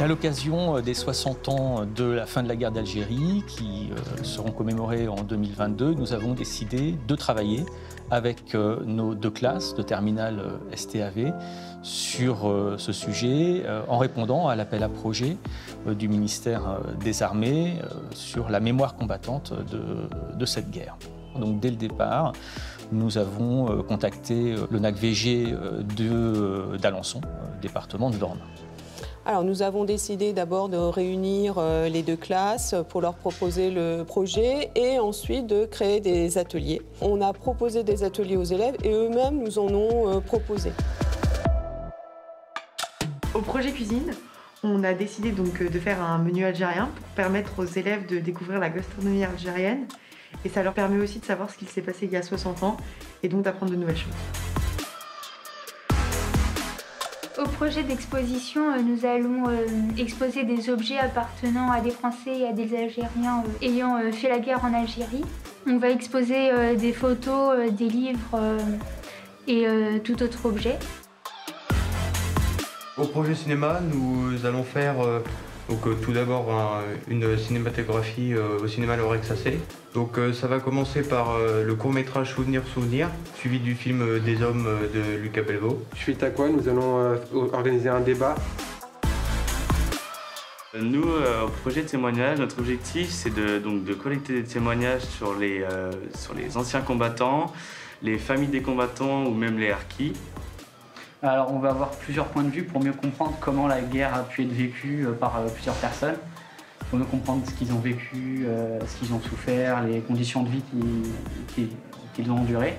à l'occasion des 60 ans de la fin de la guerre d'Algérie, qui seront commémorés en 2022, nous avons décidé de travailler avec nos 2 classes de terminale STAV sur ce sujet, en répondant à l'appel à projet du ministère des Armées sur la mémoire combattante de cette guerre. Donc dès le départ, nous avons contacté le NACVG d'Alençon, département de l'Orne. Alors nous avons décidé d'abord de réunir les 2 classes pour leur proposer le projet et ensuite de créer des ateliers. On a proposé des ateliers aux élèves et eux-mêmes nous en ont proposé. Au projet cuisine, on a décidé donc de faire un menu algérien pour permettre aux élèves de découvrir la gastronomie algérienne et ça leur permet aussi de savoir ce qu'il s'est passé il y a 60 ans et donc d'apprendre de nouvelles choses. Au projet d'exposition, nous allons exposer des objets appartenant à des Français et à des Algériens ayant fait la guerre en Algérie. On va exposer des photos, des livres et tout autre objet. Au projet cinéma, nous allons faire tout d'abord une cinématographie au cinéma Lorex AC. Donc ça va commencer par le court-métrage Souvenir, suivi du film Des hommes de Lucas Pelleveau. Suite à quoi nous allons organiser un débat. Nous, au projet de témoignage, notre objectif c'est de collecter des témoignages sur les anciens combattants, les familles des combattants ou même les harkis. Alors on va avoir plusieurs points de vue pour mieux comprendre comment la guerre a pu être vécue par plusieurs personnes, pour mieux comprendre ce qu'ils ont vécu, ce qu'ils ont souffert, les conditions de vie qu'ils ont endurées.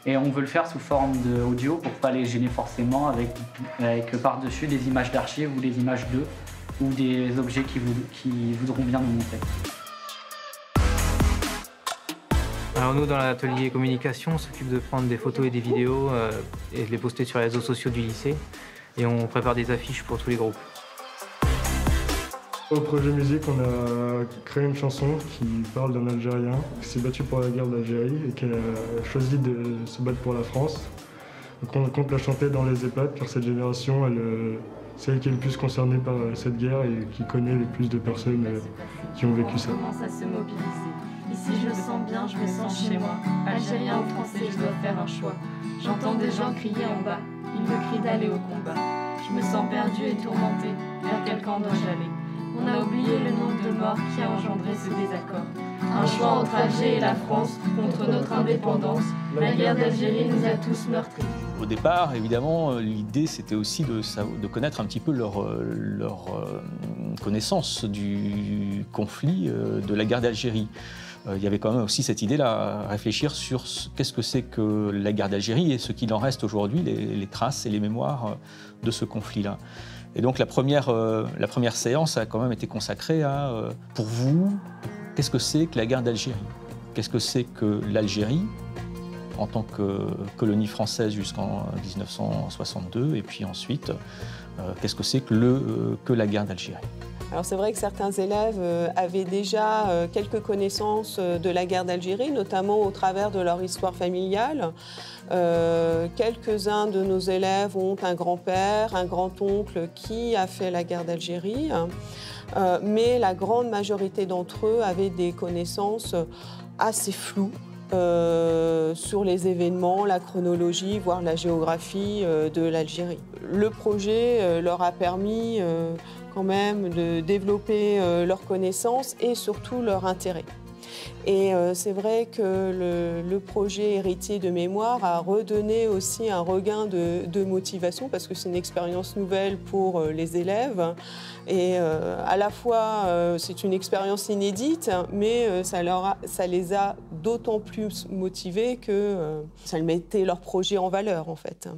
Et on veut le faire sous forme d'audio pour ne pas les gêner forcément avec par-dessus des images d'archives ou des images d'eux ou des objets qui voudront bien nous montrer. Alors nous, dans l'atelier communication, on s'occupe de prendre des photos et des vidéos et de les poster sur les réseaux sociaux du lycée. Et on prépare des affiches pour tous les groupes. Au projet musique, on a créé une chanson qui parle d'un Algérien qui s'est battu pour la guerre d'Algérie et qui a choisi de se battre pour la France. Donc on compte la chanter dans les EHPAD car cette génération, c'est elle qui est le plus concernée par cette guerre et qui connaît le plus de personnes qui ont vécu ça. On commence à se mobiliser. Ici je me sens bien, je me sens chez moi. Algérien ou français, je dois faire un choix. J'entends des gens crier en bas, ils me crient d'aller au combat. Je me sens perdue et tourmentée, vers quel camp dois-je aller? On a oublié le nombre de morts qui a engendré ce désaccord. Un choix entre Alger et la France, contre notre indépendance. La guerre d'Algérie nous a tous meurtris. Au départ, évidemment, l'idée c'était aussi de connaître un petit peu leur connaissance du conflit de la guerre d'Algérie. Il y avait quand même aussi cette idée-là, à réfléchir sur qu'est-ce que c'est que la guerre d'Algérie et ce qu'il en reste aujourd'hui, les traces et les mémoires de ce conflit-là. Et donc la première séance a quand même été consacrée à, pour vous, qu'est-ce que c'est que la guerre d'Algérie? Qu'est-ce que c'est que l'Algérie en tant que colonie française jusqu'en 1962, et puis ensuite, qu'est-ce que c'est que la guerre d'Algérie? Alors c'est vrai que certains élèves avaient déjà quelques connaissances de la guerre d'Algérie, notamment au travers de leur histoire familiale. Quelques-uns de nos élèves ont un grand-père, un grand-oncle qui a fait la guerre d'Algérie, mais la grande majorité d'entre eux avaient des connaissances assez floues sur les événements, la chronologie, voire la géographie de l'Algérie. Le projet leur a permis quand même de développer leurs connaissances et surtout leur intérêt. Et c'est vrai que le projet Héritier de mémoire a redonné aussi un regain de motivation parce que c'est une expérience nouvelle pour les élèves. Et à la fois, c'est une expérience inédite, mais ça les a d'autant plus motivés que ça mettait leur projet en valeur, en fait.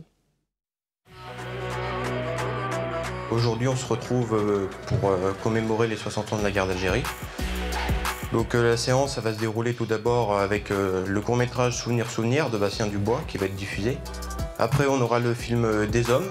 Aujourd'hui, on se retrouve pour commémorer les 60 ans de la guerre d'Algérie. Donc la séance, ça va se dérouler tout d'abord avec le court-métrage Souvenir de Bastien Dubois qui va être diffusé. Après, on aura le film Des hommes.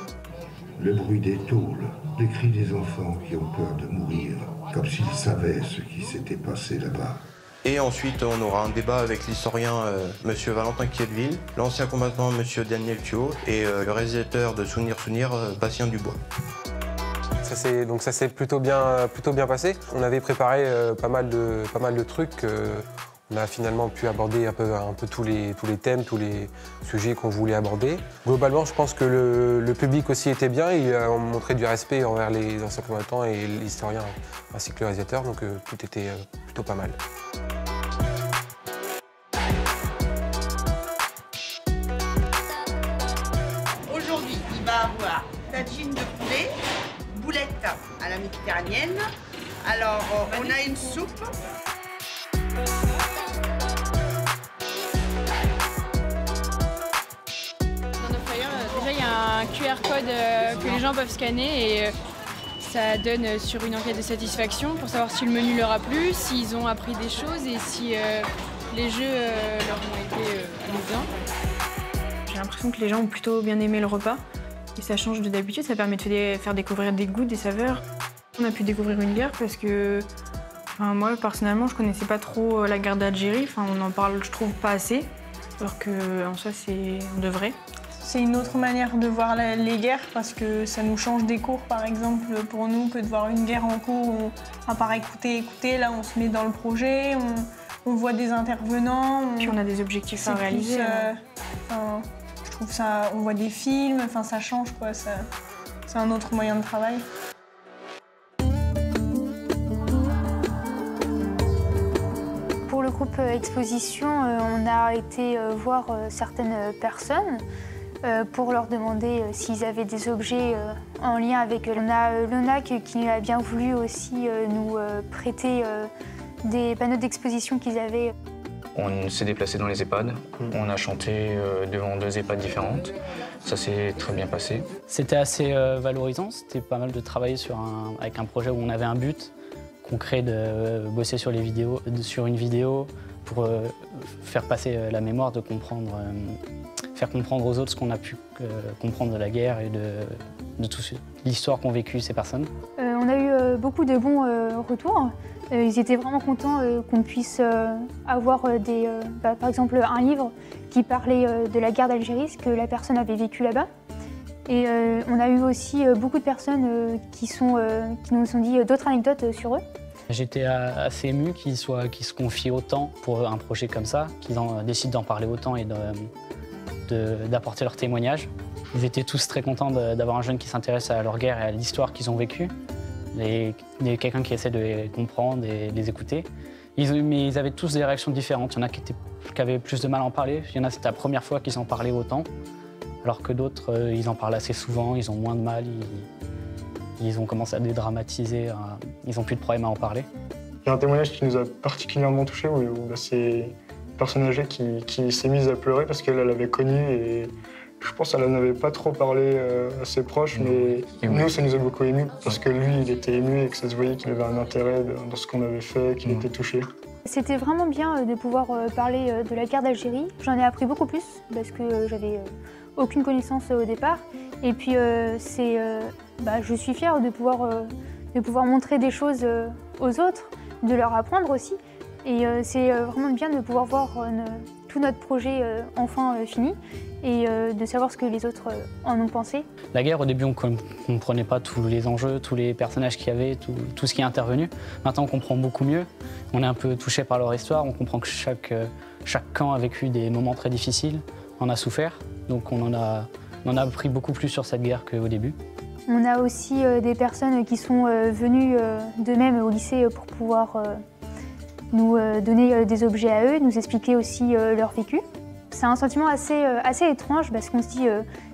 Le bruit des tôles, les cris des enfants qui ont peur de mourir, comme s'ils savaient ce qui s'était passé là-bas. Et ensuite, on aura un débat avec l'historien Monsieur Valentin Quiedville, l'ancien combattant Monsieur Daniel Thuot et le réalisateur de Souvenir, Bastien Dubois. ça s'est plutôt bien passé. On avait préparé pas mal de trucs. On a finalement pu aborder un peu tous les thèmes, tous les sujets qu'on voulait aborder. Globalement, je pense que le public aussi était bien. Il a montré du respect envers les anciens combattants et l'historien ainsi que le réalisateur, donc tout était plutôt pas mal. Aujourd'hui, il va avoir tagine de poulet, boulettes à la méditerranéenne. Alors, on a une soupe. Déjà, il y a un QR code que les gens peuvent scanner et ça donne sur une enquête de satisfaction pour savoir si le menu leur a plu, s'ils ont appris des choses et si les jeux leur ont été amusants. J'ai l'impression que les gens ont plutôt bien aimé le repas et ça change de d'habitude, ça permet de faire découvrir des goûts, des saveurs. On a pu découvrir une guerre parce que moi, personnellement, je connaissais pas trop la guerre d'Algérie. On en parle, je trouve, pas assez, alors qu'en soi, on devrait. C'est une autre manière de voir les guerres parce que ça nous change des cours, par exemple, pour nous, que de voir une guerre en cours où à part écouter, là, on se met dans le projet, on voit des intervenants. Puis on a des objectifs à réaliser. Je trouve ça, on voit des films, ça change, quoi. C'est un autre moyen de travail. Pour le groupe Exposition, on a été voir certaines personnes pour leur demander s'ils avaient des objets en lien avec eux. On a l'ONAC qui a bien voulu aussi nous prêter des panneaux d'exposition qu'ils avaient. On s'est déplacé dans les EHPAD, on a chanté devant 2 EHPAD différentes. Ça s'est très bien passé. C'était assez valorisant, c'était pas mal de travailler avec un projet où on avait un but concret de bosser sur une vidéo pour faire passer la mémoire, de comprendre, faire comprendre aux autres ce qu'on a pu comprendre de la guerre et de toute l'histoire qu'ont vécu ces personnes. On a eu beaucoup de bons retours. Ils étaient vraiment contents qu'on puisse avoir par exemple un livre qui parlait de la guerre d'Algérie, ce que la personne avait vécu là-bas. Et on a eu aussi beaucoup de personnes qui nous ont dit d'autres anecdotes sur eux. J'étais assez ému qu'ils se confient autant pour un projet comme ça, qu'ils décident d'en parler autant et d'apporter leur témoignage. Ils étaient tous très contents d'avoir un jeune qui s'intéresse à leur guerre et à l'histoire qu'ils ont vécue. Quelqu'un qui essaie de les comprendre et de les écouter. Mais ils avaient tous des réactions différentes. Il y en a qui avaient plus de mal à en parler. Il y en a, c'était la première fois qu'ils en parlaient autant. Alors que d'autres, ils en parlent assez souvent, ils ont moins de mal. Ils ont commencé à dédramatiser, ils n'ont plus de problème à en parler. Il y a un témoignage qui nous a particulièrement touchés, où c'est une personne âgée qui s'est mise à pleurer parce qu'elle l'avait connu et je pense qu'elle n'avait pas trop parlé à ses proches, mais nous, ça nous a beaucoup émus parce que lui, il était ému et que ça se voyait qu'il avait un intérêt dans ce qu'on avait fait, qu'il était touché. C'était vraiment bien de pouvoir parler de la guerre d'Algérie. J'en ai appris beaucoup plus parce que j'avais aucune connaissance au départ. Et puis je suis fière de pouvoir montrer des choses aux autres, de leur apprendre aussi. Et c'est vraiment bien de pouvoir voir tout notre projet enfin fini et de savoir ce que les autres en ont pensé. La guerre, au début, on ne comprenait pas tous les enjeux, tous les personnages qu'il y avait, tout ce qui est intervenu. Maintenant, on comprend beaucoup mieux. On est un peu touché par leur histoire. On comprend que chaque camp a vécu des moments très difficiles, en a souffert. Donc on en a appris beaucoup plus sur cette guerre qu'au début. On a aussi des personnes qui sont venues d'eux-mêmes au lycée pour pouvoir nous donner des objets à eux, nous expliquer aussi leur vécu. C'est un sentiment assez étrange parce qu'on se dit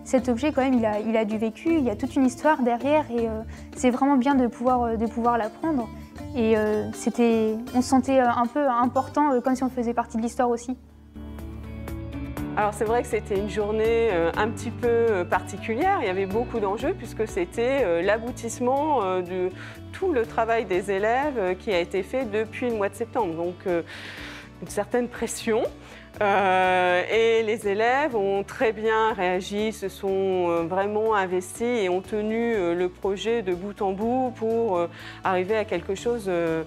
cet objet quand même il a du vécu, il y a toute une histoire derrière et c'est vraiment bien de pouvoir l'apprendre. Et on se sentait un peu important comme si on faisait partie de l'histoire aussi. Alors c'est vrai que c'était une journée un petit peu particulière, il y avait beaucoup d'enjeux puisque c'était l'aboutissement de tout le travail des élèves qui a été fait depuis le mois de septembre. Donc une certaine pression, Et les élèves ont très bien réagi, se sont vraiment investis et ont tenu le projet de bout en bout pour arriver à quelque chose de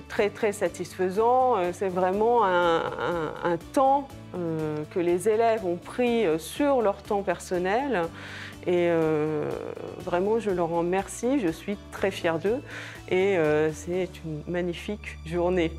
très très satisfaisant. C'est vraiment un temps que les élèves ont pris sur leur temps personnel. Et vraiment, je leur en remercie, je suis très fière d'eux et c'est une magnifique journée.